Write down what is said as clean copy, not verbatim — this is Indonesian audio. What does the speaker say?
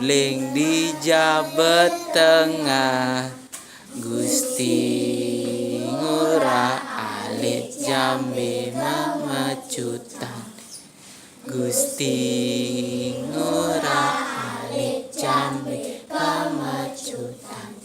guling di Jabat Tengah. Gusti ngurah alit jambe memecutan. Gusti ngurah alit jambe memecutan.